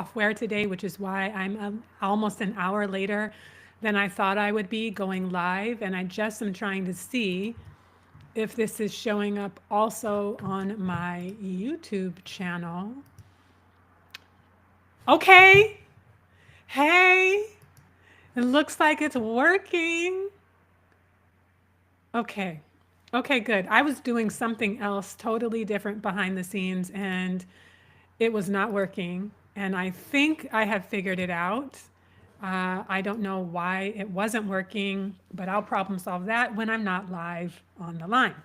software today, which is why I'm almost an hour later than I thought I would be going live. And I just am trying to see if this is showing up also on my YouTube channel. Okay. Hey, it looks like it's working. Okay. Okay, good. I was doing something else totally different behind the scenes and it was not working. And I think I have figured it out. I don't know why it wasn't working, but I'll problem solve that when I'm not live on the line.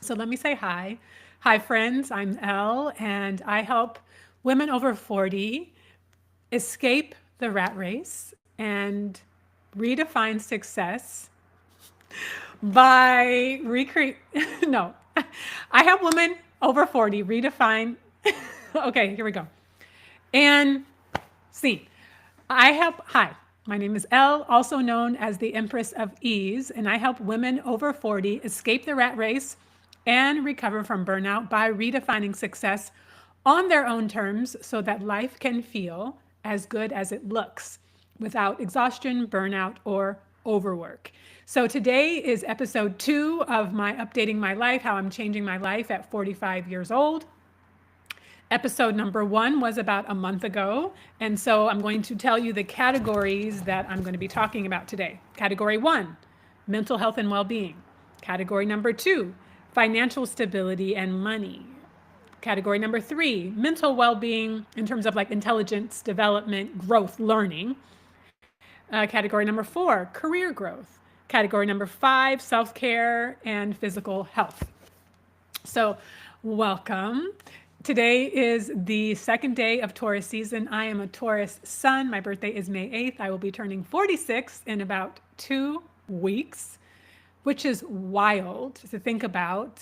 So let me say hi. Hi, friends. I'm Elle, and I help women over 40 escape the rat race and redefine success by recreate. No, I help women over 40 redefine. Okay, here we go. And scene. Hi, my name is Elle, also known as the Empress of Ease, and I help women over 40 escape the rat race and recover from burnout by redefining success on their own terms so that life can feel as good as it looks without exhaustion, burnout, or overwork. So today is episode 2 of my Updating My Life, how I'm changing my life at 45 years old. Episode number 1 was about a month ago. And so I'm going to tell you the categories that I'm going to be talking about today. Category 1, mental health and well-being. Category number 2, financial stability and money. Category number 3, mental well-being in terms of like intelligence, development, growth, learning. Category number 4, career growth. Category number 5, self-care and physical health. So welcome. Today is the second day of Taurus season. I am a Taurus sun. My birthday is May 8th. I will be turning 46 in about 2 weeks, which is wild to think about.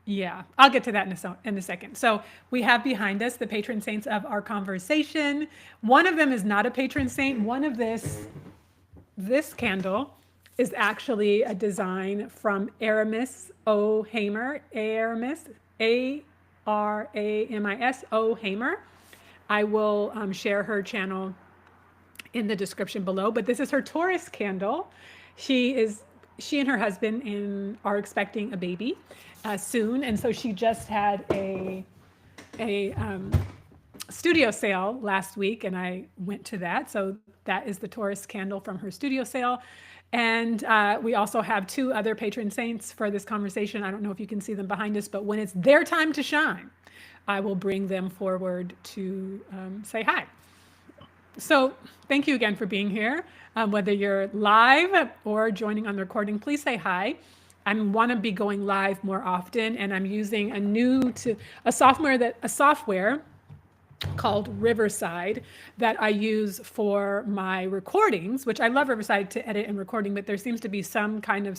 Yeah, I'll get to that in a second. So we have behind us the patron saints of our conversation. One of them is not a patron saint. One of this candle is actually a design from Aramis O. Hamer. Aramis, Aramis O. Hamer. I will share her channel in the description below, but this is her Taurus candle. She and her husband are expecting a baby soon, and so she just had a studio sale last week, and I went to that. So that is the Taurus candle from her studio sale. And we also have 2 other patron saints for this conversation. I don't know if you can see them behind us, but when it's their time to shine, I will bring them forward to say hi. So thank you again for being here. Whether you're live or joining on the recording, please say hi. I want to be going live more often, and I'm using a software called Riverside that I use for my recordings, which I love Riverside to edit and recording, but there seems to be some kind of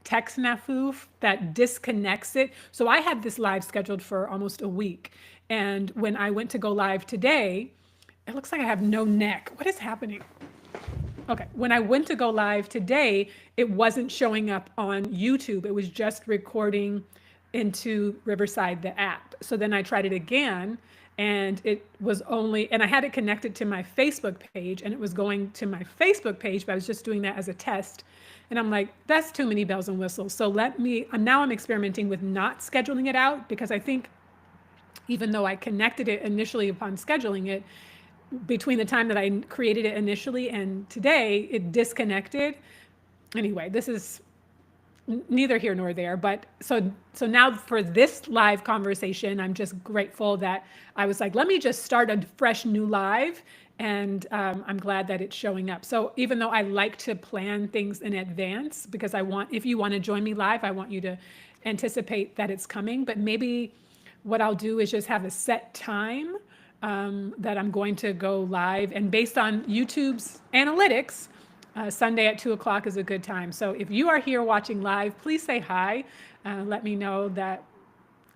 tech snafu that disconnects it. So I had this live scheduled for almost a week. And when I went to go live today, it looks like I have no neck. What is happening? Okay, when I went to go live today, it wasn't showing up on YouTube. It was just recording into Riverside, the app. So then I tried it again, and it was and I had it connected to my Facebook page, and it was going to my Facebook page, but I was just doing that as a test. And I'm like, that's too many bells and whistles. So now I'm experimenting with not scheduling it out, because I think even though I connected it initially upon scheduling it, between the time that I created it initially and today, it disconnected. Anyway, this is neither here nor there, but so now for this live conversation, I'm just grateful that I was like, let me just start a fresh new live, and I'm glad that it's showing up. So even though I like to plan things in advance, because if you want to join me live, I want you to anticipate that it's coming, but maybe what I'll do is just have a set time that I'm going to go live, and based on YouTube's analytics, Sunday at 2 o'clock is a good time. So if you are here watching live, please say hi. Let me know that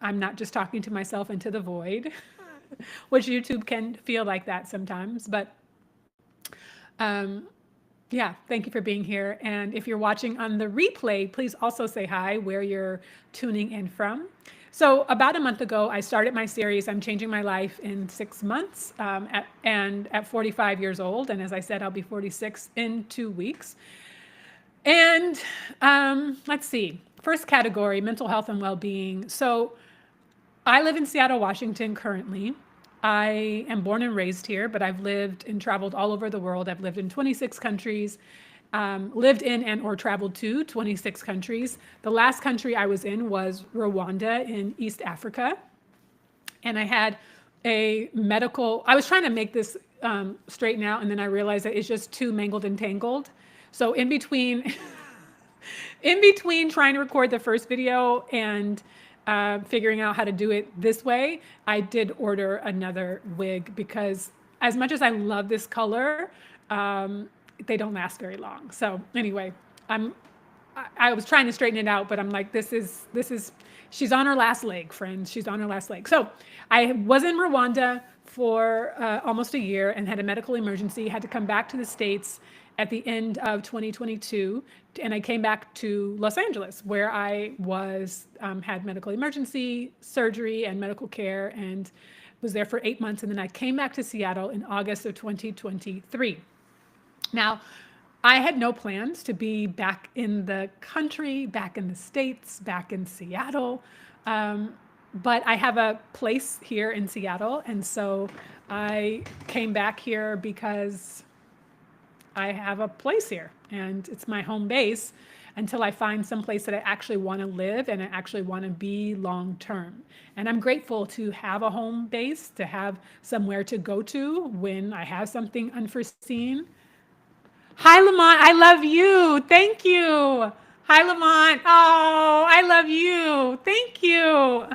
I'm not just talking to myself into the void, which YouTube can feel like that sometimes. But yeah, thank you for being here. And if you're watching on the replay, please also say hi, where you're tuning in from. So about a month ago, I started my series, I'm Changing My Life in 6 months, and at 45 years old. And as I said, I'll be 46 in 2 weeks. And let's see, first category, mental health and well-being. So I live in Seattle, Washington currently. I am born and raised here, but I've lived and traveled all over the world. I've lived in 26 countries, lived in and or traveled to 26 countries. The last country I was in was Rwanda in East Africa. And I had a medical, I was trying to make this straighten out, and then I realized that it's just too mangled and tangled. So in between, in between trying to record the first video and figuring out how to do it this way, I did order another wig because as much as I love this color, they don't last very long. So anyway, I was trying to straighten it out, but I'm like, this is, she's on her last leg, friends. She's on her last leg. So I was in Rwanda for almost a year and had a medical emergency, had to come back to the States at the end of 2022. And I came back to Los Angeles, where I was, had medical emergency, surgery, and medical care, and was there for 8 months. And then I came back to Seattle in August of 2023. Now, I had no plans to be back in the country, back in the States, back in Seattle. But I have a place here in Seattle. And so I came back here because I have a place here and it's my home base until I find some place that I actually want to live and I actually want to be long term. And I'm grateful to have a home base, to have somewhere to go to when I have something unforeseen. Hi, Lamont. I love you. Thank you. Hi, Lamont. Oh, I love you. Thank you.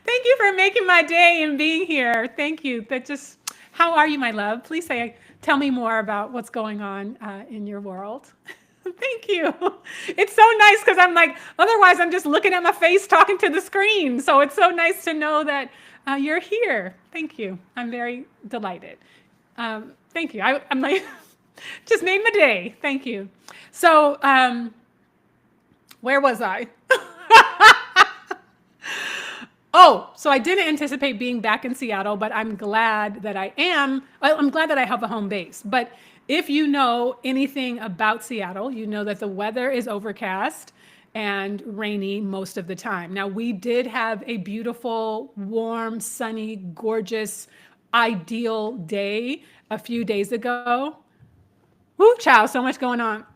Thank you for making my day and being here. Thank you. How are you, my love? Please tell me more about what's going on in your world. Thank you. It's so nice because I'm like, otherwise I'm just looking at my face talking to the screen. So it's so nice to know that you're here. Thank you. I'm very delighted. Thank you. I'm like, just made my day. Thank you. So where was I? Oh, so I didn't anticipate being back in Seattle, but I'm glad that I am. I'm glad that I have a home base. But if you know anything about Seattle, you know that the weather is overcast and rainy most of the time. Now, we did have a beautiful, warm, sunny, gorgeous, ideal day a few days ago. Woo, child, so much going on.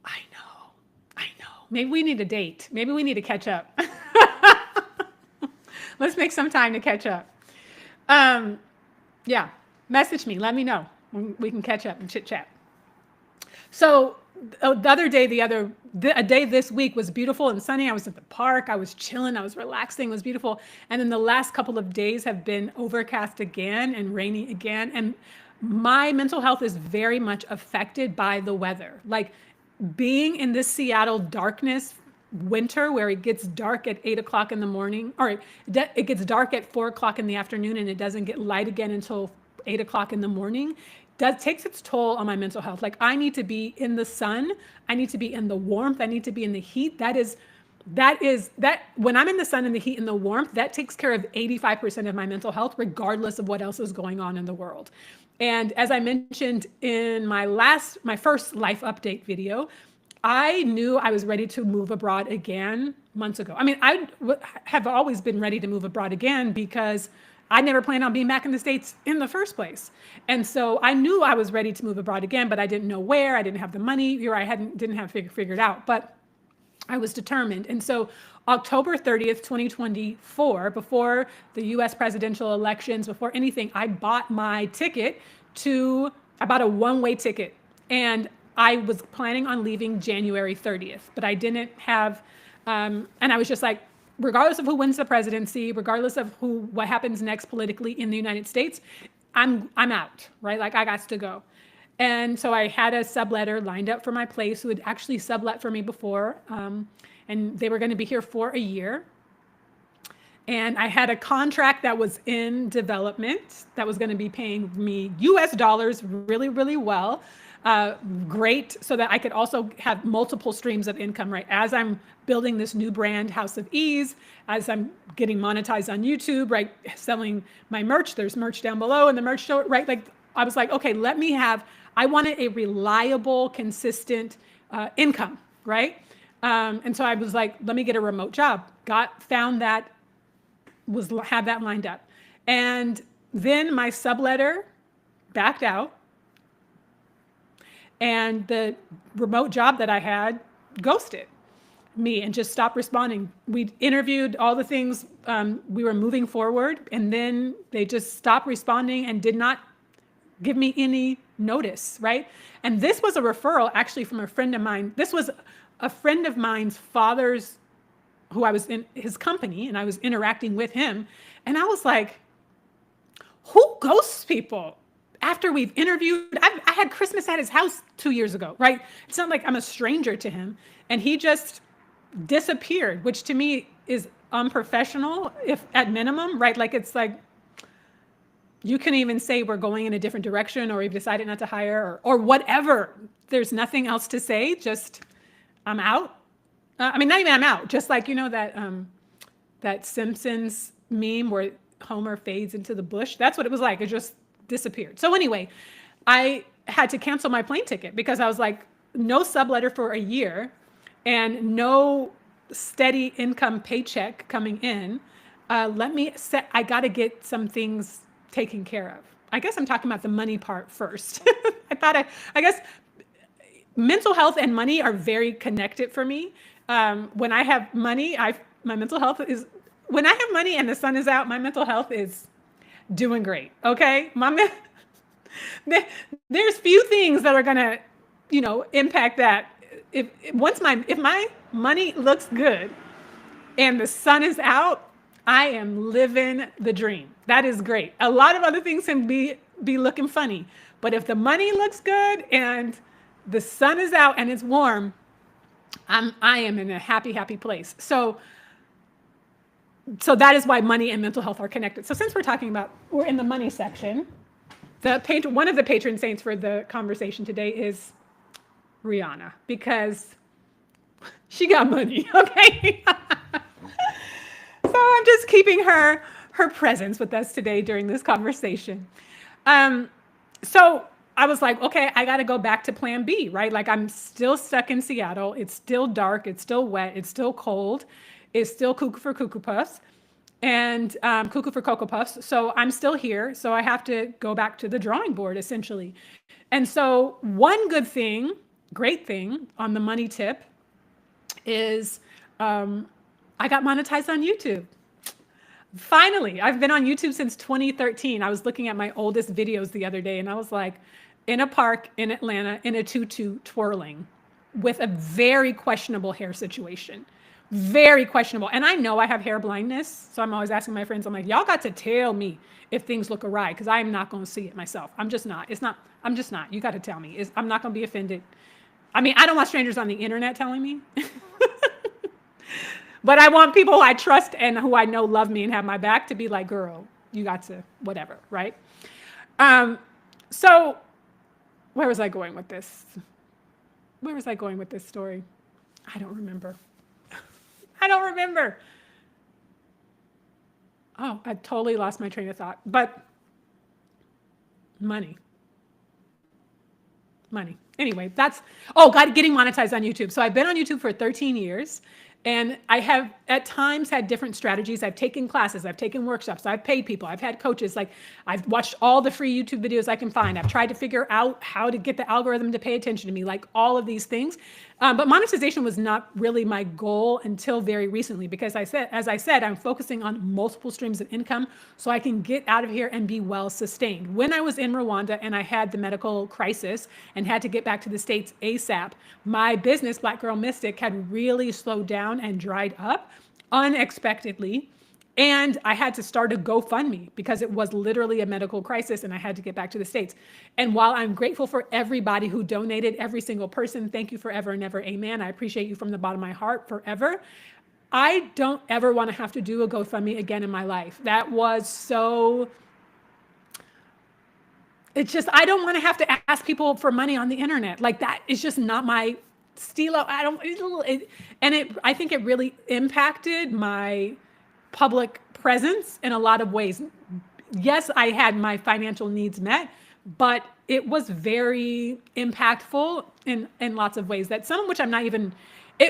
I know. Maybe we need a date. Maybe we need to catch up. Let's make some time to catch up. Yeah, message me. Let me know. We can catch up and chit chat. So the other day, a day this week was beautiful and sunny. I was at the park. I was chilling. I was relaxing. It was beautiful. And then the last couple of days have been overcast again and rainy again. And my mental health is very much affected by the weather. Like being in this Seattle darkness winter where it gets dark at 8 o'clock in the morning, or it gets dark at 4 o'clock in the afternoon and it doesn't get light again until 8 o'clock in the morning, takes its toll on my mental health. Like I need to be in the sun. I need to be in the warmth. I need to be in the heat. That when I'm in the sun and the heat and the warmth, that takes care of 85% of my mental health, regardless of what else is going on in the world. And as I mentioned in my first life update video, I knew I was ready to move abroad again months ago. I mean, I have always been ready to move abroad again because I never planned on being back in the States in the first place. And so I knew I was ready to move abroad again, but I didn't know where. I didn't have the money, or I didn't have figured out, but I was determined. And so October 30th, 2024, before the US presidential elections, before anything, I bought my ticket I bought a one-way ticket. And I was planning on leaving January 30th, but I didn't have, and I was just like, regardless of who wins the presidency, regardless of what happens next politically in the United States, I'm out, right? Like I got to go. And so I had a subletter lined up for my place who had actually sublet for me before, and they were going to be here for a year. And I had a contract that was in development that was going to be paying me US dollars really, really well. great, so that I could also have multiple streams of income, right? As I'm building this new brand, House of Ease, as I'm getting monetized on YouTube, right? Selling my merch, there's merch down below in the merch show, right? Like I was like, okay, I wanted a reliable, consistent income, right? And so I was like, let me get a remote job. Found that, had that lined up. And then my subletter backed out, and the remote job that I had ghosted me and just stopped responding. We interviewed all the things, we were moving forward, and then they just stopped responding and did not give me any notice, right? And this was a referral actually from a friend of mine. This was a friend of mine's father's, who I was in his company, and I was interacting with him. And I was like, who ghosts people after we've interviewed? I had Christmas at his house 2 years ago, right? It's not like I'm a stranger to him. And he just disappeared, which to me is unprofessional, if at minimum, right? Like, it's like, you can even say we're going in a different direction, or we've decided not to hire, or whatever. There's nothing else to say. Just, I'm out. I mean, not even I'm out. Just like, you know, that Simpsons meme where Homer fades into the bush. That's what it was like. It just disappeared. So anyway, I had to cancel my plane ticket because I was like, no subletter for a year and no steady income paycheck coming in. I got to get some things taken care of. I guess I'm talking about the money part first. I guess mental health and money are very connected for me. When I have money, my mental health is, when I have money and the sun is out, my mental health is doing great. Okay. There's few things that are going to, impact that. If my money looks good and the sun is out, I am living the dream. That is great. A lot of other things can be looking funny, but if the money looks good and the sun is out and it's warm, I am in a happy, happy place. So that is why money and mental health are connected. So since we're in the money section, one of the patron saints for the conversation today is Rihanna, because she got money, okay? So I'm just keeping her presence with us today during this conversation. So I was like, okay, I got to go back to plan B, right? Like, I'm still stuck in Seattle. It's still dark. It's still wet. It's still cold. It's still cuckoo for Cuckoo Puffs and cuckoo for Cocoa Puffs. So I'm still here. So I have to go back to the drawing board, essentially. And so one great thing on the money tip is I got monetized on YouTube. Finally, I've been on YouTube since 2013. I was looking at my oldest videos the other day, and I was like, in a park in Atlanta, in a tutu, twirling with a very questionable hair situation. Very questionable. And I know I have hair blindness, so I'm always asking my friends, I'm like, y'all got to tell me if things look awry, because I'm not going to see it myself. I'm just not. I'm just not. You got to tell me. I'm not going to be offended. I mean, I don't want strangers on the internet telling me. But I want people who I trust and who I know love me and have my back to be like, girl, you got to whatever, right? So where was I going with this? Where was I going with this story? I don't remember. Oh, I totally lost my train of thought. But money. Anyway, getting monetized on YouTube. So I've been on YouTube for 13 years. And I have at times had different strategies. I've taken classes, I've taken workshops, I've paid people, I've had coaches, like I've watched all the free YouTube videos I can find. I've tried to figure out how to get the algorithm to pay attention to me, like all of these things. But monetization was not really my goal until very recently, because as I said, I'm focusing on multiple streams of income so I can get out of here and be well sustained. When I was in Rwanda and I had the medical crisis and had to get back to the States ASAP, my business, Black Girl Mystic, had really slowed down and dried up unexpectedly. And I had to start a GoFundMe because it was literally a medical crisis and I had to get back to the States. And while I'm grateful for everybody who donated, every single person, thank you forever and ever, amen. I appreciate you from the bottom of my heart forever. I don't ever want to have to do a GoFundMe again in my life. That was so it's just, I don't want to have to ask people for money on the internet. Like that is just not my stilo. I don't, I think it really impacted my public presence in a lot of ways. Yes, I had my financial needs met, but it was very impactful in lots of ways, that some of which I'm not even,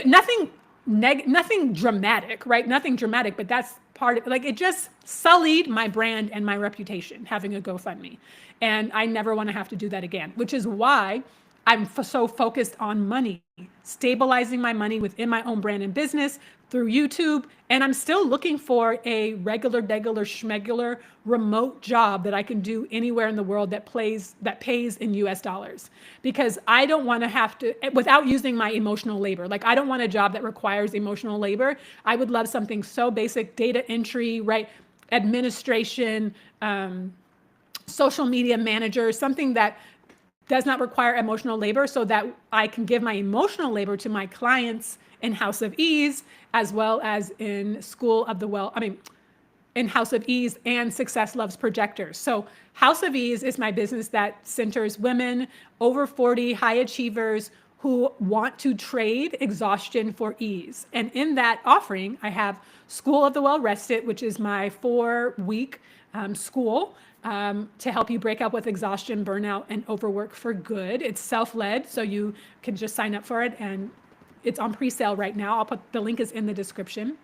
nothing dramatic, right? Nothing dramatic, but that's part of, like, it just sullied my brand and my reputation having a GoFundMe. And I never want to have to do that again, which is why I'm so focused on money, stabilizing my money within my own brand and business through YouTube. And I'm still looking for a regular, schmegular remote job that I can do anywhere in the world that pays in US dollars, because I don't want to have to, without using my emotional labor. Like, I don't want a job that requires emotional labor. I would love something so basic, data entry, right? Administration, social media manager, something that does not require emotional labor, so that I can give my emotional labor to my clients in House of Ease, as well as in in House of Ease and Success Loves Projectors. So House of Ease is my business that centers women over 40, high achievers who want to trade exhaustion for ease. And in that offering, I have School of the Well Rested, which is my 4-week school to help you break up with exhaustion, burnout, and overwork for good. It's self-led, so you can just sign up for it, and it's on pre-sale right now. I'll put the link is in the description.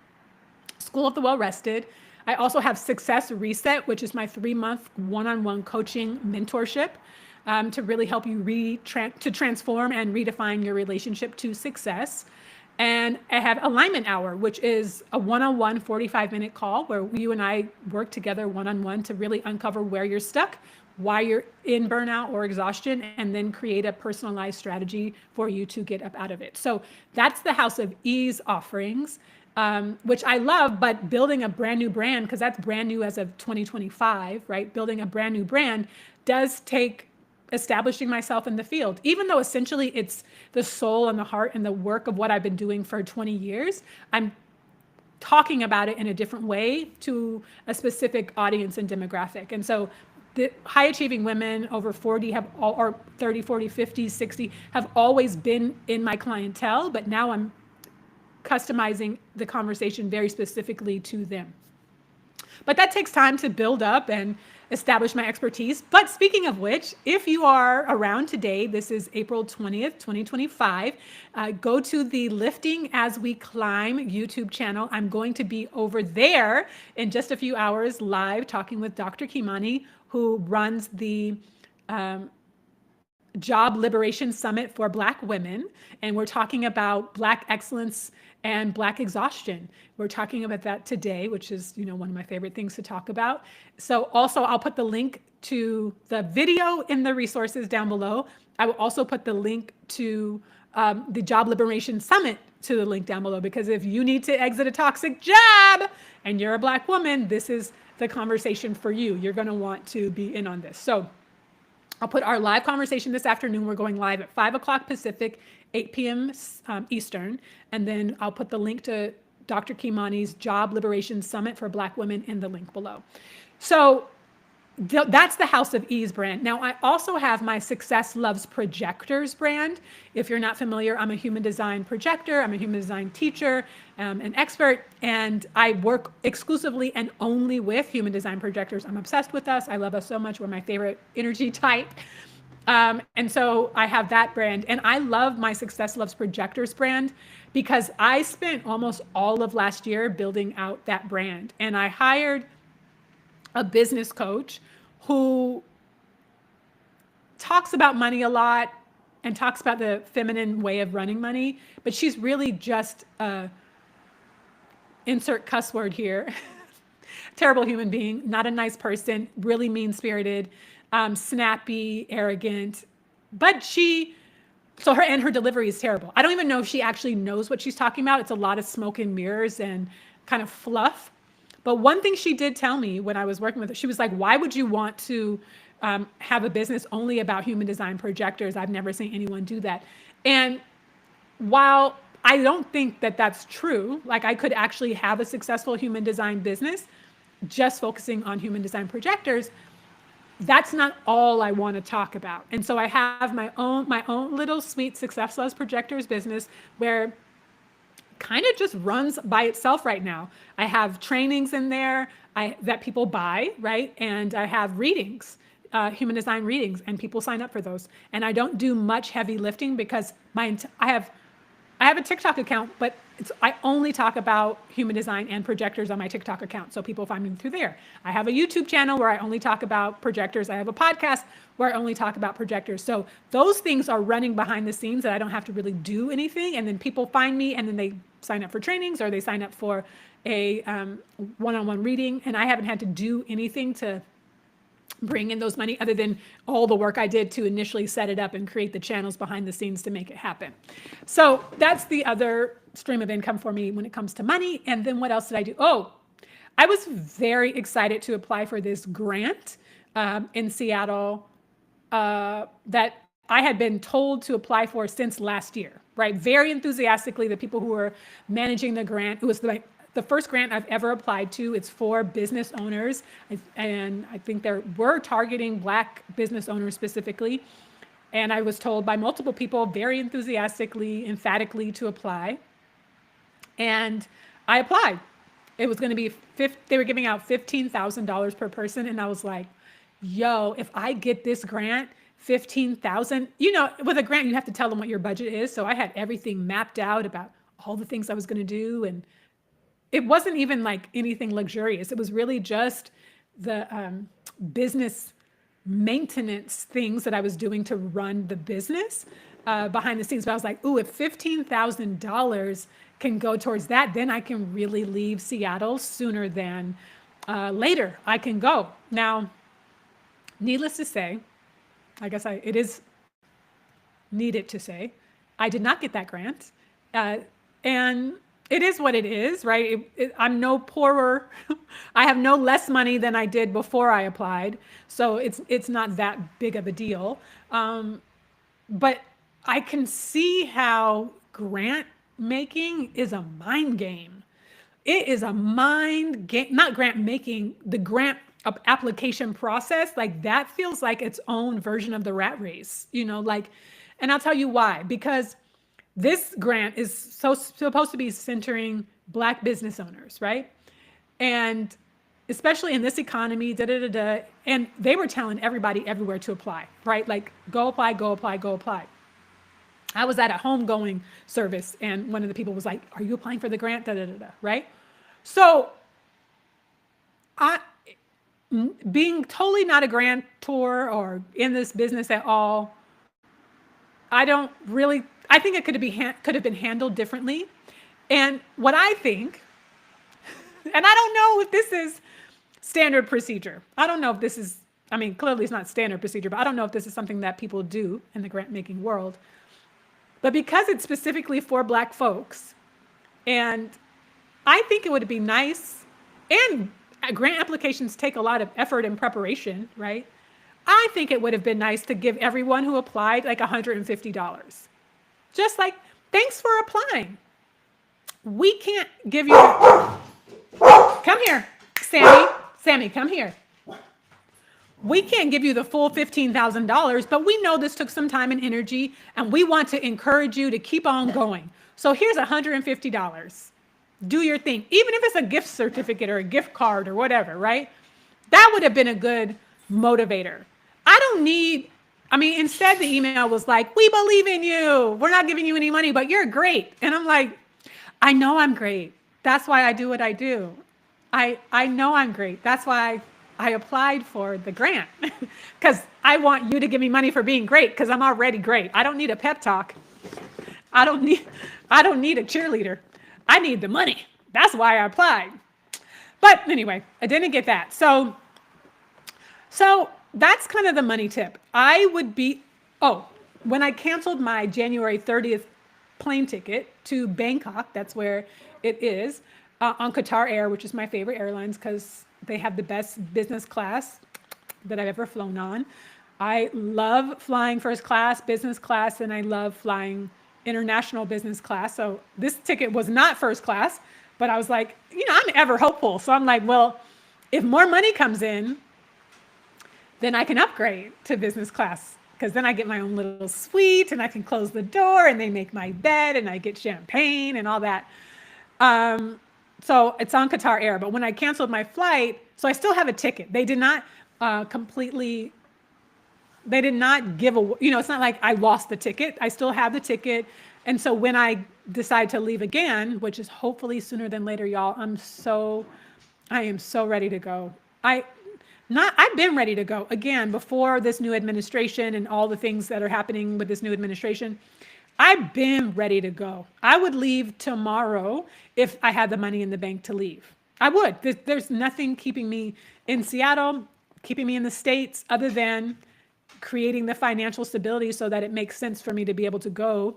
School of the Well Rested. I also have Success Reset, which is my 3-month one-on-one coaching mentorship to really help you to transform and redefine your relationship to success. And I have Alignment Hour, which is a one-on-one 45-minute call where you and I work together one-on-one to really uncover where you're stuck, why you're in burnout or exhaustion, and then create a personalized strategy for you to get up out of it. So that's the House of Ease offerings, which I love, but building a brand new brand, because that's brand new as of 2025, right? Building a brand new brand does take establishing myself in the field, even though essentially it's the soul and the heart and the work of what I've been doing for 20 years. I'm talking about it in a different way to a specific audience and demographic. And so the high achieving women over 40 or 30, 40, 50, 60 have always been in my clientele, but now I'm customizing the conversation very specifically to them. But that takes time to build up and establish my expertise. But speaking of which, if you are around today, this is April 20th, 2025, go to the Lifting As We Climb YouTube channel. I'm going to be over there in just a few hours live talking with Dr. Kimani, who runs the Job Liberation Summit for Black women. And we're talking about Black excellence and Black exhaustion. We're talking about that today, which is, one of my favorite things to talk about. So also I'll put the link to the video in the resources down below. I will also put the link to the Job Liberation Summit to the link down below, because if you need to exit a toxic job and you're a Black woman, this is the conversation for you. You're going to want to be in on this. So I'll put our live conversation this afternoon. We're going live at 5 o'clock Pacific, 8 p.m. Eastern. And then I'll put the link to Dr. Kimani's Job Liberation Summit for Black women in the link below. So that's the House of Ease brand. Now, I also have my Success Loves Projectors brand. If you're not familiar, I'm a human design projector. I'm a human design teacher, an expert, and I work exclusively and only with human design projectors. I'm obsessed with us. I love us so much. We're my favorite energy type. And so I have that brand. And I love my Success Loves Projectors brand because I spent almost all of last year building out that brand. And I hired a business coach who talks about money a lot and talks about the feminine way of running money, but she's really just insert cuss word here. Terrible human being, not a nice person, really mean-spirited, snappy, arrogant, but her delivery is terrible. I don't even know if she actually knows what she's talking about. It's a lot of smoke and mirrors and kind of fluff. But one thing she did tell me when I was working with her, she was like, why would you want to have a business only about human design projectors? I've never seen anyone do that. And while I don't think that that's true, like I could actually have a successful human design business just focusing on human design projectors, that's not all I want to talk about. And so I have my own little sweet Success Loves Projectors business where kind of just runs by itself right now. I have trainings in there that people buy, right? And I have readings, human design readings, and people sign up for those. And I don't do much heavy lifting because I have a TikTok account, but I only talk about human design and projectors on my TikTok account. So people find me through there. I have a YouTube channel where I only talk about projectors. I have a podcast where I only talk about projectors. So those things are running behind the scenes that I don't have to really do anything. And then people find me and then they sign up for trainings or they sign up for a one-on-one reading. And I haven't had to do anything to bring in those money other than all the work I did to initially set it up and create the channels behind the scenes to make it happen. So that's the other stream of income for me when it comes to money. And then what else did I do? Oh, I was very excited to apply for this grant in Seattle that I had been told to apply for since last year, right? Very enthusiastically, the people who were managing the grant, it was the first grant I've ever applied to. It's for business owners. And I think we're targeting Black business owners specifically. And I was told by multiple people very enthusiastically, emphatically to apply. And I applied. It was going to be, they were giving out $15,000 per person. And I was like, yo, if I get this grant, 15,000, with a grant, you have to tell them what your budget is. So I had everything mapped out about all the things I was going to do. And it wasn't even like anything luxurious. It was really just the business maintenance things that I was doing to run the business behind the scenes. But I was like, ooh, if $15,000 can go towards that, then I can really leave Seattle sooner than later. I can go. Now, needless to say, I guess it is needed to say, I did not get that grant. And it is what it is, right? I'm no poorer. I have no less money than I did before I applied. So it's not that big of a deal. But I can see how grant making is a mind game. It is a mind game, not grant making, the grant application process. Like that feels like its own version of the rat race, and I'll tell you why, because this grant is supposed to be centering Black business owners, right? And especially in this economy, and they were telling everybody everywhere to apply, right? Like, go apply, go apply, go apply. I was at a homegoing service, and one of the people was like, are you applying for the grant? Right? So being totally not a grantor or in this business at all, I think it could have been handled differently. And what I think, and I don't know if this is standard procedure. I don't know if this is, clearly it's not standard procedure, but I don't know if this is something that people do in the grant making world. But because it's specifically for Black folks, and I think it would be nice, and grant applications take a lot of effort and preparation, right? I think it would have been nice to give everyone who applied like $150. Just like, thanks for applying. We can't give you, come here, Sammy, come here. We can't give you the full $15,000, but we know this took some time and energy, and we want to encourage you to keep on going. So here's $150. Do your thing. Even if it's a gift certificate or a gift card or whatever, right? That would have been a good motivator. Instead the email was like, we believe in you. We're not giving you any money, but you're great. And I'm like, I know I'm great. That's why I do what I do. I know I'm great. That's why I applied for the grant, because I want you to give me money for being great, because I'm already great. I don't need a pep talk. I don't need a cheerleader. I need the money. That's why I applied. But anyway, I didn't get that. So that's kind of the money tip. When I canceled my January 30th plane ticket to Bangkok, that's where it is, on Qatar Air, which is my favorite airlines because they have the best business class that I've ever flown on. I love flying first class, business class, and I love flying international business class. So this ticket was not first class, but I was like, I'm ever hopeful. So I'm like, well, if more money comes in, then I can upgrade to business class, because then I get my own little suite and I can close the door and they make my bed and I get champagne and all that. So it's on Qatar Air, but when I canceled my flight, so I still have a ticket. They did not completely, they did not give a, it's not like I lost the ticket. I still have the ticket. And so when I decide to leave again, which is hopefully sooner than later, y'all, I am so ready to go. I've been ready to go again before this new administration and all the things that are happening with this new administration. I've been ready to go. I would leave tomorrow if I had the money in the bank to leave. I would. There's nothing keeping me in Seattle, keeping me in the States, other than creating the financial stability so that it makes sense for me to be able to go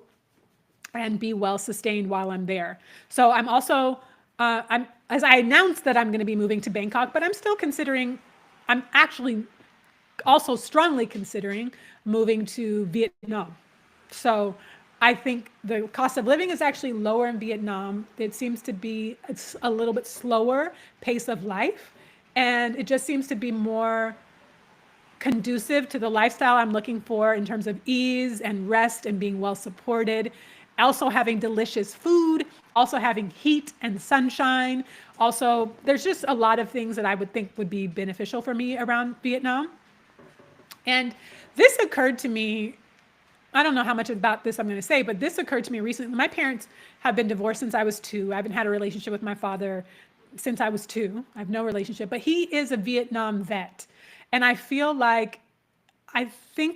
and be well sustained while I'm there. So I'm also, as I announced that I'm going to be moving to Bangkok, but I'm actually also strongly considering moving to Vietnam. So I think the cost of living is actually lower in Vietnam. It seems to be a little bit slower pace of life, and it just seems to be more conducive to the lifestyle I'm looking for in terms of ease and rest and being well supported. Also having delicious food, also having heat and sunshine. Also, there's just a lot of things that I would think would be beneficial for me around Vietnam. And this occurred to me, I don't know how much about this I'm going to say, but this occurred to me recently. My parents have been divorced since I was 2. I haven't had a relationship with my father since I was 2. I have no relationship, but he is a Vietnam vet. And I think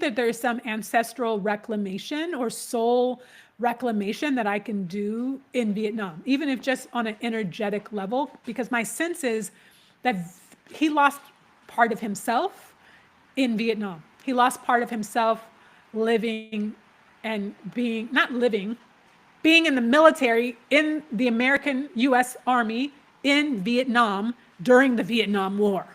that there's some ancestral reclamation or soul reclamation that I can do in Vietnam, even if just on an energetic level, because my sense is that he lost part of himself in Vietnam. He lost part of himself living and being in the military, in the American US Army in Vietnam during the Vietnam War.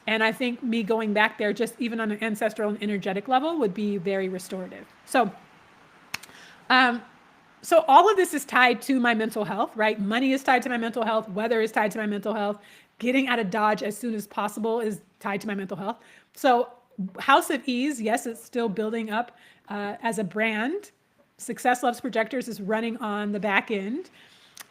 And I think me going back there, just even on an ancestral and energetic level, would be very restorative. So all of this is tied to my mental health, right? Money is tied to my mental health. Weather is tied to my mental health. Getting out of Dodge as soon as possible is tied to my mental health. So House of Ease, yes, it's still building up as a brand. Success Loves Projectors is running on the back end.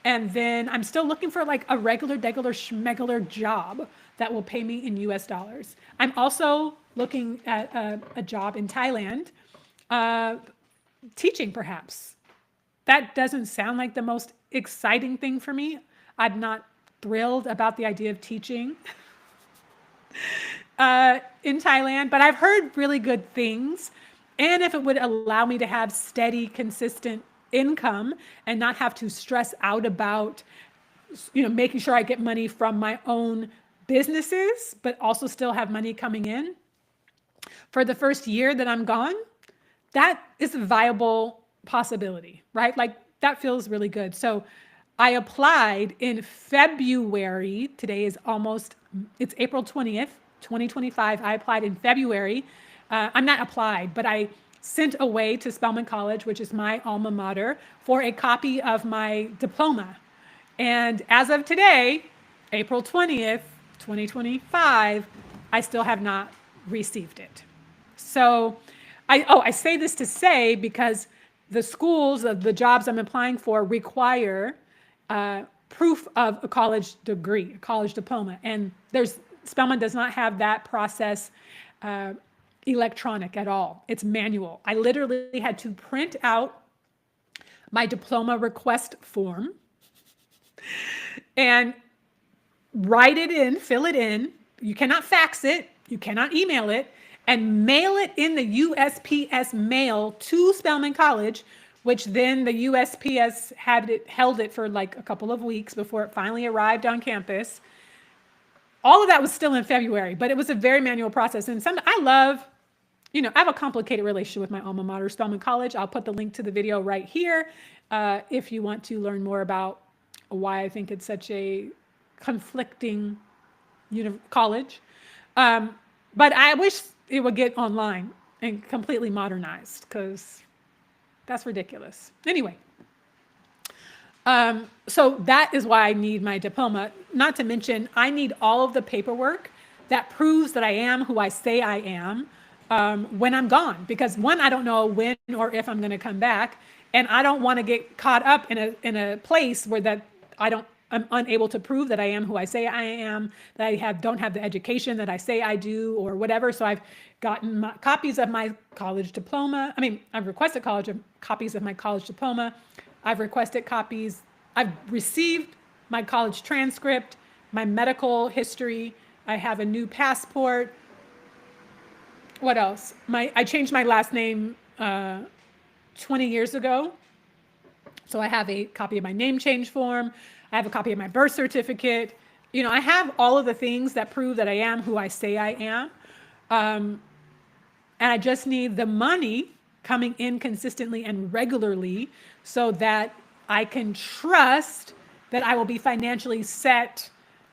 And then I'm still looking for like a regular schmegular job that will pay me in US dollars. I'm also looking at a job in Thailand, teaching perhaps. That doesn't sound like the most exciting thing for me. I'm not thrilled about the idea of teaching in Thailand, but I've heard really good things. And if it would allow me to have steady, consistent income and not have to stress out about, making sure I get money from my own businesses, but also still have money coming in for the first year that I'm gone, that is a viable possibility, right? Like that feels really good. So I applied in February. Today is it's April 20th, 2025. I applied in February. I'm not applied, but I sent away to Spelman College, which is my alma mater, for a copy of my diploma. And as of today, April 20th, 2025, I still have not received it. So I say this to say, because the schools, the jobs I'm applying for require proof of a college degree, a college diploma. And Spelman does not have that process electronic at all. It's manual. I literally had to print out my diploma request form and write it in, fill it in. You cannot fax it. You cannot email it, and mail it in the USPS mail to Spelman College, which then the USPS held it for like a couple of weeks before it finally arrived on campus. All of that was still in February, but it was a very manual process. And I have a complicated relationship with my alma mater, Spelman College. I'll put the link to the video right here if you want to learn more about why I think it's such a conflicting college. But I wish it would get online and completely modernized, because that's ridiculous. Anyway, so that is why I need my diploma. Not to mention, I need all of the paperwork that proves that I am who I say I am when I'm gone. Because one, I don't know when or if I'm going to come back, and I don't want to get caught up in a place where I'm unable to prove that I am who I say I am, that don't have the education that I say I do, or whatever. So I've gotten copies of my college diploma. I mean, I've requested copies of my college diploma. I've requested copies. I've received my college transcript, my medical history. I have a new passport. What else? I changed my last name 20 years ago. So I have a copy of my name change form. I have a copy of my birth certificate. I have all of the things that prove that I am who I say I am. And I just need the money coming in consistently and regularly so that I can trust that I will be financially set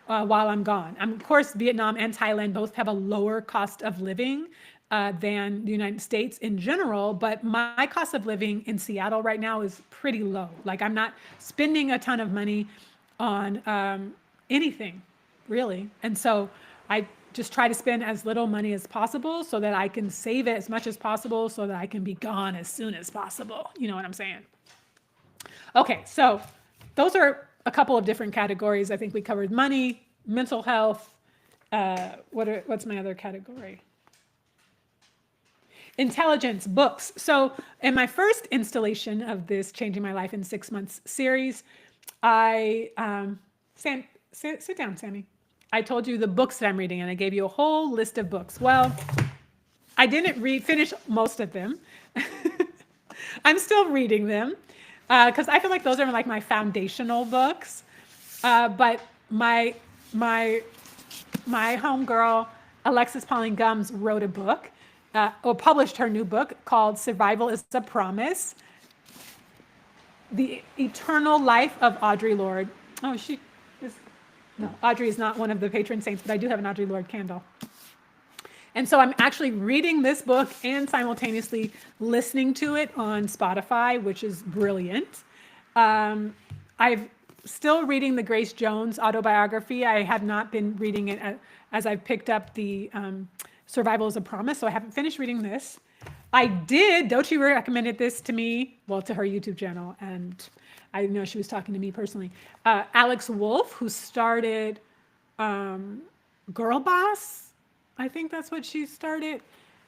while I'm gone. Of course, Vietnam and Thailand both have a lower cost of living than the United States in general, but my cost of living in Seattle right now is pretty low. Like, I'm not spending a ton of money on anything, really. And so I just try to spend as little money as possible so that I can save it as much as possible so that I can be gone as soon as possible. You know what I'm saying? Okay, so those are a couple of different categories. I think we covered money, mental health. What's my other category? Intelligence, books. So in my first installation of this Changing My Life in 6 Months series, sit down, Sammy. I told you the books that I'm reading, and I gave you a whole list of books. Well, I didn't finish most of them. I'm still reading them because I feel like those are like my foundational books. But my homegirl, Alexis Pauline Gumbs, wrote a book or published her new book called Survival is a Promise. The Eternal Life of Audre Lorde. Oh, no, Audre is not one of the patron saints, but I do have an Audre Lorde candle. And so I'm actually reading this book and simultaneously listening to it on Spotify, which is brilliant. I'm still reading the Grace Jones autobiography. I have not been reading it as I've picked up the Survival is a Promise, so I haven't finished reading this. Dochi recommended this to me, well, to her YouTube channel, and I know she was talking to me personally. Alex Wolf, who started Girl Boss, I think that's what she started.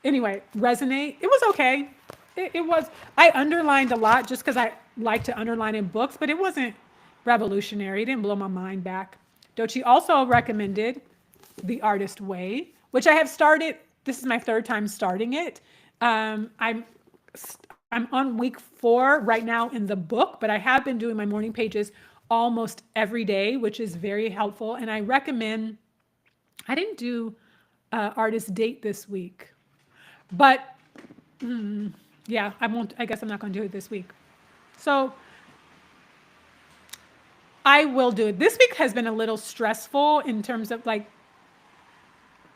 Anyway, Resonate. It was okay. It was. I underlined a lot just because I like to underline in books, but it wasn't revolutionary. It didn't blow my mind back. Dochi also recommended The Artist Way, which I have started. This is my third time starting it. I'm on week 4 right now in the book, but I have been doing my morning pages almost every day, which is very helpful. And I recommend, I didn't do artist date this week, but yeah, I guess I'm not going to do it this week. So I will do it. This week has been a little stressful in terms of like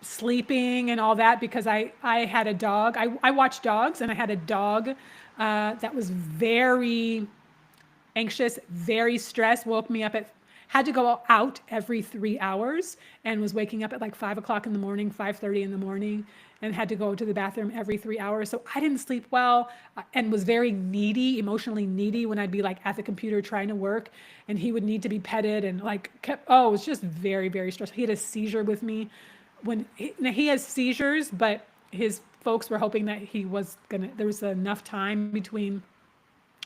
sleeping and all that because I had a dog. I watch dogs, and I had a dog that was very anxious, very stressed, woke me up had to go out every 3 hours and was waking up at like 5 o'clock in the morning, 5:30 in the morning, and had to go to the bathroom every 3 hours. So I didn't sleep well and was very needy, emotionally needy when I'd be like at the computer trying to work, and he would need to be petted and like it was just very, very stressful. He had a seizure with me. He has seizures, but his folks were hoping that there was enough time between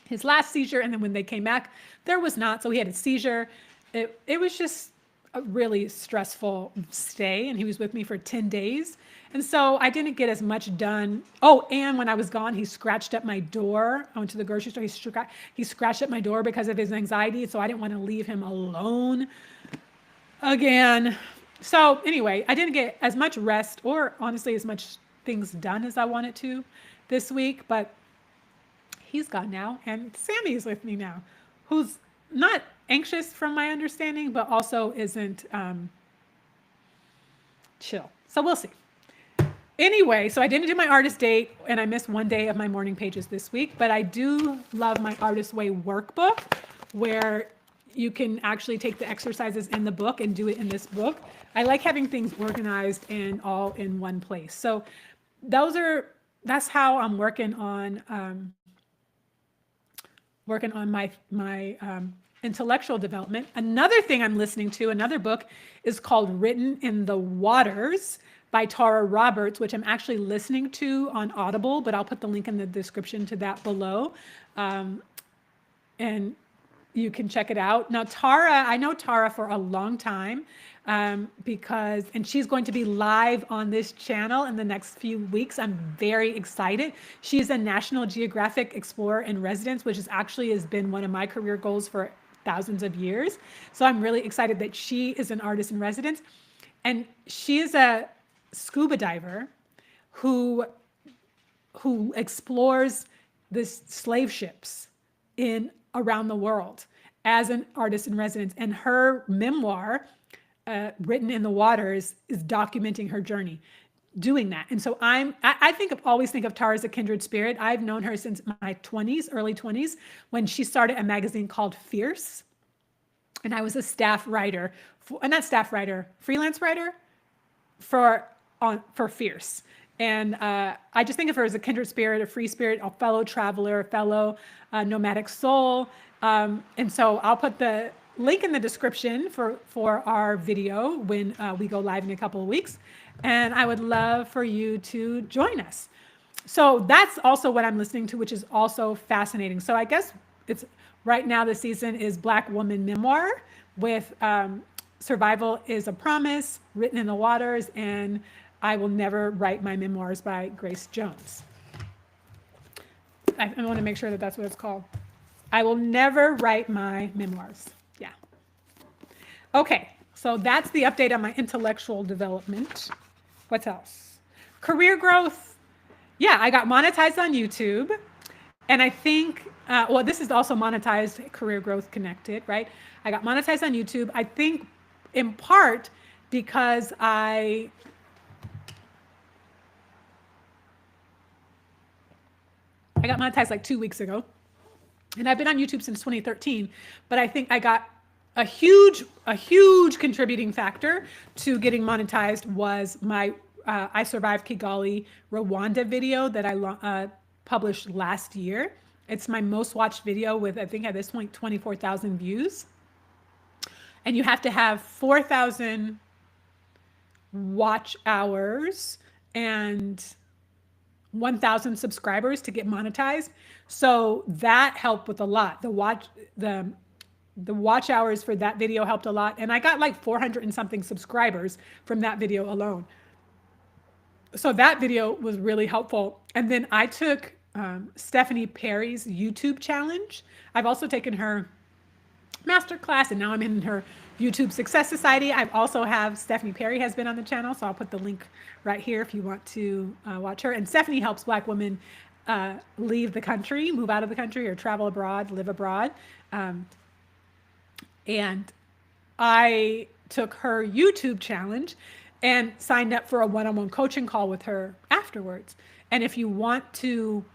his last seizure and then when they came back, there was not. So he had a seizure. It was just a really stressful stay, and he was with me for 10 days. And so I didn't get as much done. Oh, and when I was gone, he scratched at my door. I went to the grocery store. He scratched at my door because of his anxiety. So I didn't want to leave him alone again. So anyway, I didn't get as much rest or honestly as much things done as I wanted to this week, but he's gone now. And Sammy is with me now, who's not anxious from my understanding, but also isn't chill. So we'll see. Anyway, so I didn't do my artist date and I missed 1 day of my morning pages this week, but I do love my Artist Way workbook where you can actually take the exercises in the book and do it in this book. I like having things organized and all in one place. So that's how I'm working on my intellectual development. Another thing I'm listening to, another book, is called Written in the Waters by Tara Roberts, which I'm actually listening to on Audible, but I'll put the link in the description to that below. And you can check it out. Now, Tara, I know Tara for a long time and she's going to be live on this channel in the next few weeks. I'm very excited. She's a National Geographic Explorer in Residence, which has been one of my career goals for thousands of years. So I'm really excited that she is an artist in residence. And she is a scuba diver who explores the slave ships around the world as an artist in residence. And her memoir, Written in the Waters, is documenting her journey doing that. And so I always think of Tara as a kindred spirit. I've known her since my early 20s, when she started a magazine called Fierce. And I was a freelance writer for Fierce. And I just think of her as a kindred spirit, a free spirit, a fellow traveler, a fellow nomadic soul. And so I'll put the link in the description for our video when we go live in a couple of weeks. And I would love for you to join us. So that's also what I'm listening to, which is also fascinating. So I guess it's right now the season is Black Woman Memoir with Survival is a Promise, Written in the Waters, and I Will Never Write My Memoirs by Grace Jones. I want to make sure that that's what it's called. I Will Never Write My Memoirs. Yeah. Okay, so that's the update on my intellectual development. What else? Career growth. Yeah, I got monetized on YouTube. And I think, this is also monetized, Career Growth Connected, right? I got monetized on YouTube, I think in part because I got monetized like 2 weeks ago. And I've been on YouTube since 2013, but I think I got a huge contributing factor to getting monetized was my I Survived Kigali, Rwanda video that I published last year. It's my most watched video with, I think at this point, 24,000 views. And you have to have 4,000 watch hours and 1,000 subscribers to get monetized. So that helped with a lot. The watch hours for that video helped a lot. And I got like 400 and something subscribers from that video alone. So that video was really helpful. And then I took Stephanie Perry's YouTube challenge. I've also taken her masterclass, and now I'm in her YouTube Success Society. I've also have Stephanie Perry has been on the channel, so I'll put the link right here if you want to watch her. And Stephanie helps Black women leave the country, move out of the country, or travel abroad, live abroad. And I took her YouTube challenge and signed up for a one-on-one coaching call with her afterwards. And if you want to,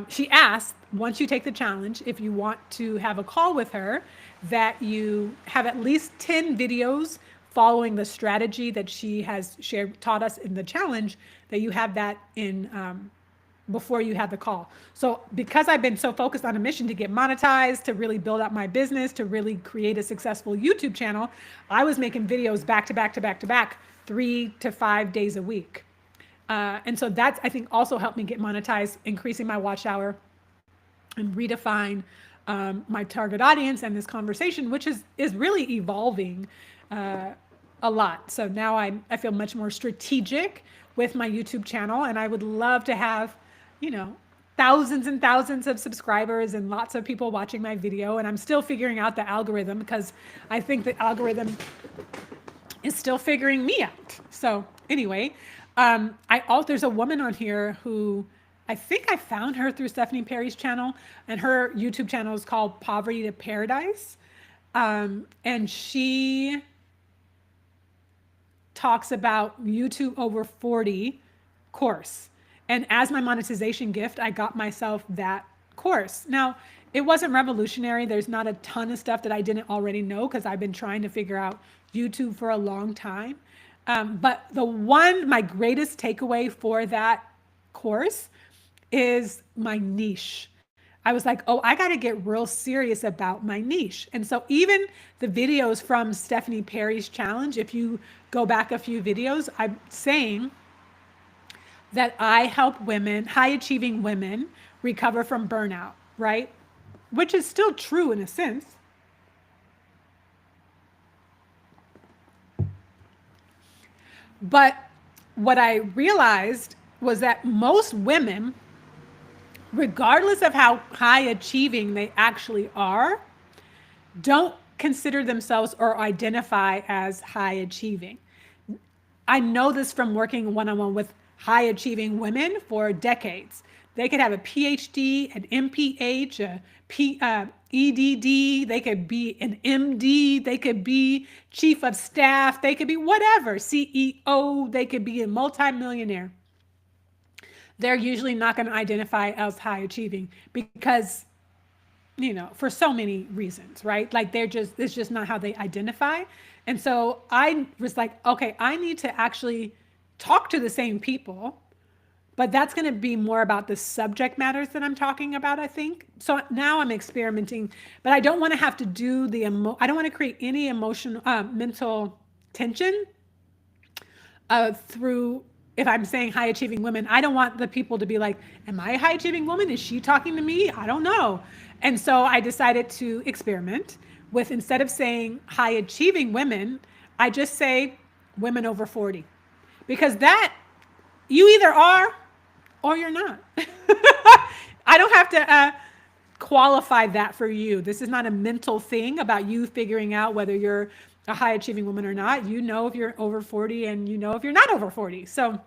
she asked, once you take the challenge, if you want to have a call with her, that you have at least 10 videos following the strategy that she has taught us in the challenge, that you have that in before you have the call. So because I've been so focused on a mission to get monetized, to really build out my business, to really create a successful YouTube channel, I was making videos back to back, 3 to 5 days a week. And so that's, I think, also helped me get monetized, increasing my watch hour and redefine my target audience and this conversation, which is really evolving a lot. So now I feel much more strategic with my YouTube channel, and I would love to have, thousands and thousands of subscribers and lots of people watching my video. And I'm still figuring out the algorithm, because I think the algorithm is still figuring me out. So anyway, there's a woman on here who I think I found her through Stephanie Perry's channel, and her YouTube channel is called Poverty to Paradise. And she talks about YouTube over 40 course. And as my monetization gift, I got myself that course. Now, it wasn't revolutionary. There's not a ton of stuff that I didn't already know because I've been trying to figure out YouTube for a long time. But my greatest takeaway for that course is my niche. I was like, oh, I got to get real serious about my niche. And so even the videos from Stephanie Perry's challenge, if you go back a few videos, I'm saying that I help women, high achieving women, recover from burnout, right? Which is still true in a sense. But what I realized was that most women, regardless of how high achieving they actually are, don't consider themselves or identify as high achieving. I know this from working one-on-one with high achieving women for decades. They could have a PhD, an MPH, EDD, they could be an MD, they could be chief of staff, they could be whatever, CEO, they could be a multimillionaire. They're usually not going to identify as high achieving because, for so many reasons, right? Like it's just not how they identify. And so I was like, okay, I need to actually talk to the same people, but that's going to be more about the subject matters that I'm talking about, I think. So now I'm experimenting, but I don't want to have to do I don't want to create any emotional, mental tension through, if I'm saying high achieving women, I don't want the people to be like, am I a high achieving woman? Is she talking to me? I don't know. And so I decided to experiment with, instead of saying high achieving women, I just say women over 40, because that you either are or you're not. I don't have to qualify that for you. This is not a mental thing about you figuring out whether you're a high achieving woman or not. You know if you're over 40 and you know if you're not over 40. So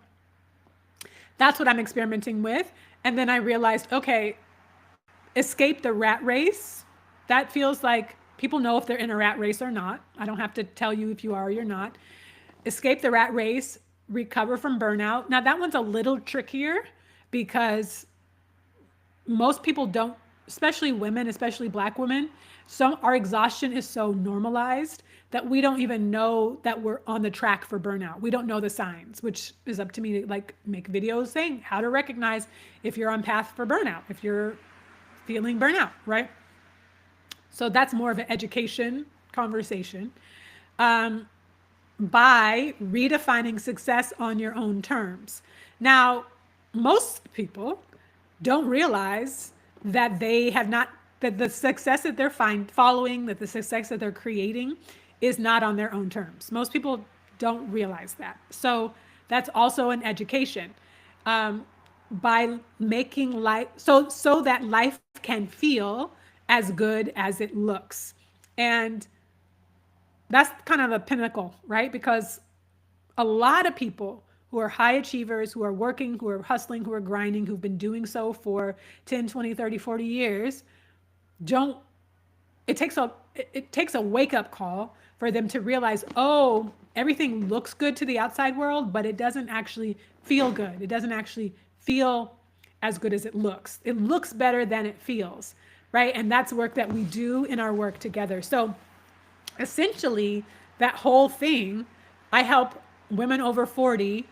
that's what I'm experimenting with. And then I realized, okay, escape the rat race. That feels like people know if they're in a rat race or not. I don't have to tell you if you are or you're not. Escape the rat race, recover from burnout. Now that one's a little trickier because most people don't, especially women, especially Black women, our exhaustion is so normalized that we don't even know that we're on the track for burnout. We don't know the signs, which is up to me to make videos saying how to recognize if you're on path for burnout, if you're feeling burnout, right? So that's more of an education conversation. By redefining success on your own terms. Now, most people don't realize that that the success that they're following, that the success that they're creating is not on their own terms. Most people don't realize that. So that's also an education. By making life, so that life can feel as good as it looks. And that's kind of a pinnacle, right? Because a lot of people who are high achievers, who are working, who are hustling, who are grinding, who've been doing so for 10, 20, 30, 40 years, it takes a wake-up call for them to realize, oh, everything looks good to the outside world, but it doesn't actually feel good. It doesn't actually feel as good as it looks. It looks better than it feels, right? And that's work that we do in our work together. So essentially, that whole thing, I help women over 40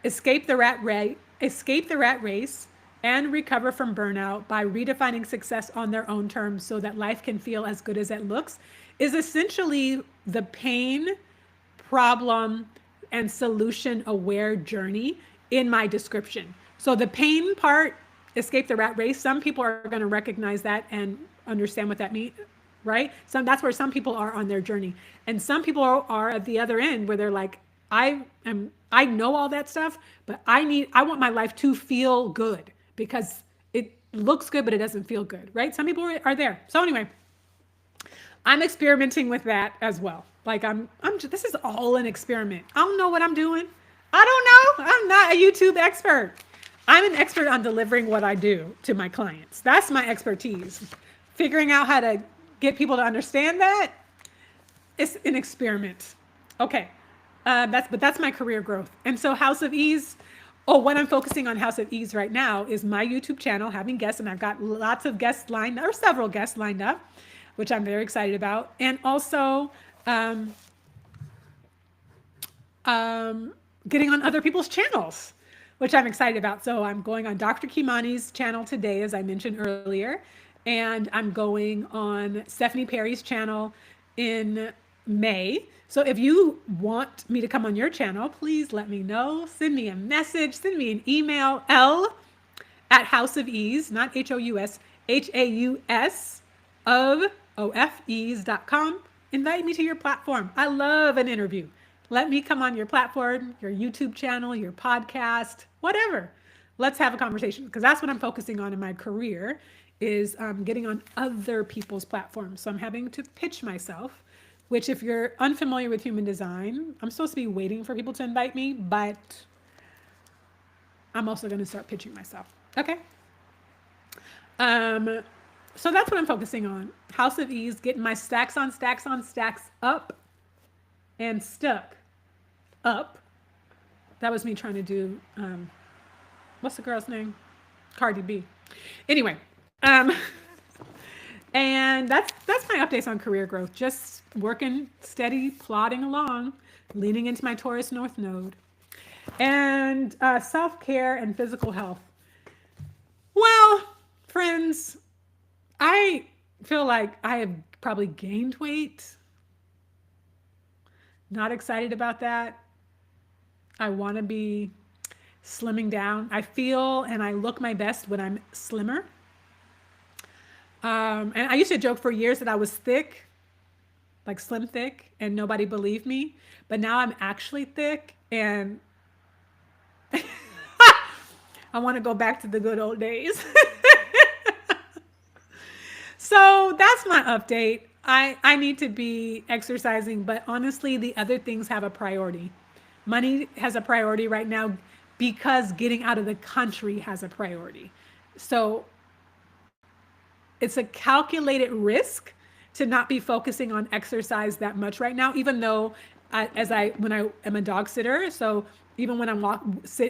escape the rat race and recover from burnout by redefining success on their own terms so that life can feel as good as it looks, is essentially the pain, problem, and solution aware journey in my description. So the pain part, escape the rat race, some people are going to recognize that and understand what that means, right? So that's where some people are on their journey. And some people are at the other end where they're like, I know all that stuff, but I want my life to feel good because it looks good, but it doesn't feel good, right? Some people are there. So anyway, I'm experimenting with that as well. This is all an experiment. I don't know what I'm doing. I don't know. I'm not a YouTube expert. I'm an expert on delivering what I do to my clients. That's my expertise. Figuring out how to get people to understand that, it's an experiment. Okay. That's my career growth. And so House of Ease, Oh, what I'm focusing on House of Ease right now is my YouTube channel having guests, and I've got lots of guests lined or several guests lined up, which I'm very excited about. And also getting on other people's channels, which I'm excited about. So I'm going on Dr. Kimani's channel today, as I mentioned earlier, and I'm going on Stephanie Perry's channel in May. So if you want me to come on your channel, please let me know. Send me a message, send me an email, L at House of Ease, not H-O-U-S, H-A-U-S of OFEase.com. Invite me to your platform. I love an interview. Let me come on your platform, your YouTube channel, your podcast, whatever. Let's have a conversation, because that's what I'm focusing on in my career is getting on other people's platforms. So I'm having to pitch myself, which if you're unfamiliar with human design, I'm supposed to be waiting for people to invite me, but I'm also going to start pitching myself. Okay. So that's what I'm focusing on. House of Ease, getting my stacks on stacks on stacks up and stuck up. That was me trying to do, what's the girl's name? Cardi B. Anyway, and that's my updates on career growth. Just working steady, plodding along, leaning into my Taurus North Node. And self-care and physical health. Well, friends, I feel like I have probably gained weight. Not excited about that. I want to be slimming down. I feel and I look my best when I'm slimmer. And I used to joke for years that I was thick, like slim thick, and nobody believed me. But now I'm actually thick, and I want to go back to the good old days. So that's my update. I need to be exercising, but honestly, the other things have a priority. Money has a priority right now because getting out of the country has a priority. So it's a calculated risk to not be focusing on exercise that much right now, even though when I am a dog sitter, so even when I'm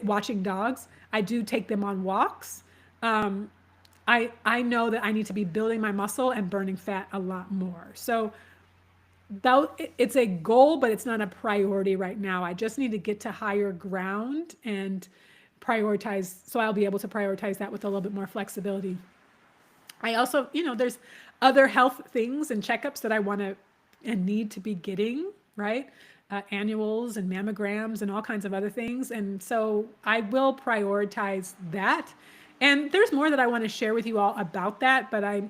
watching dogs, I do take them on walks. I know that I need to be building my muscle and burning fat a lot more. So it's a goal, but it's not a priority right now. I just need to get to higher ground and prioritize, so I'll be able to prioritize that with a little bit more flexibility. I also, there's other health things and checkups that I want to and need to be getting, right? Annuals and mammograms and all kinds of other things. And so I will prioritize that. And there's more that I want to share with you all about that, but I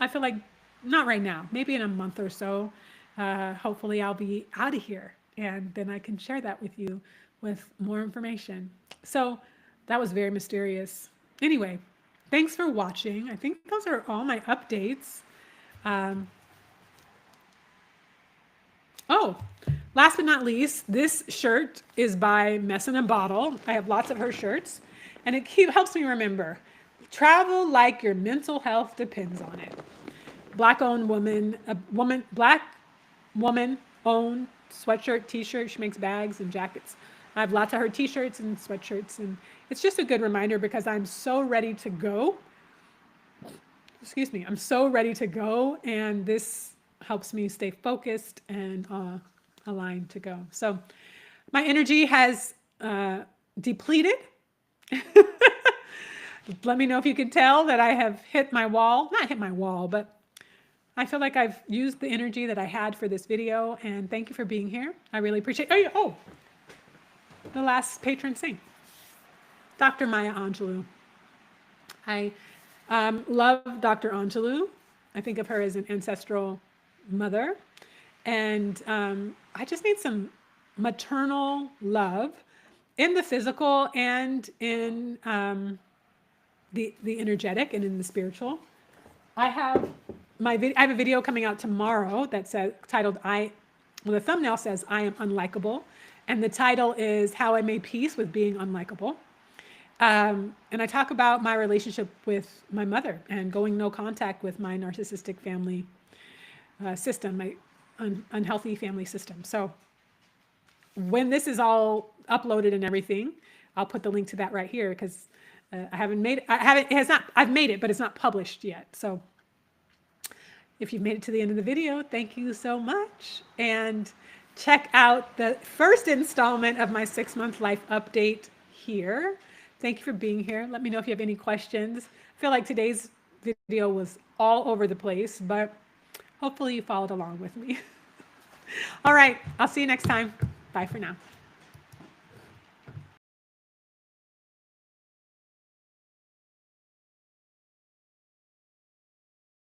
feel like not right now, maybe in a month or so. Hopefully I'll be out of here, and then I can share that with you with more information. So that was very mysterious. Anyway, thanks for watching. I think those are all my updates. Oh, last but not least, this shirt is by Mess in a Bottle. I have lots of her shirts, and it helps me remember, travel like your mental health depends on it. Black woman owned sweatshirt, t-shirt. She makes bags and jackets. I have lots of her t-shirts and sweatshirts, and it's just a good reminder because I'm so ready to go. I'm so ready to go, and this helps me stay focused and aligned to go. So my energy has depleted. Let me know if you can tell that I have hit my wall. Not hit my wall, but I feel like I've used the energy that I had for this video, and thank you for being here. I really appreciate it. Oh, the last patron saint, Dr. Maya Angelou. I love Dr. Angelou. I think of her as an ancestral mother, and I just need some maternal love in the physical and in the energetic and in the spiritual. I have a video coming out tomorrow that's titled the thumbnail says I am unlikable, and the title is How I Made Peace with Being Unlikable. And I talk about my relationship with my mother and going no contact with my narcissistic family system, my unhealthy family system. So when this is all uploaded and everything, I'll put the link to that right here because I haven't made it. I've made it, but it's not published yet. So if you've made it to the end of the video, thank you so much. And check out the first installment of my 6-month life update here. Thank you for being here. Let me know if you have any questions. I feel like today's video was all over the place, but hopefully you followed along with me. All right, I'll see you next time. Bye for now.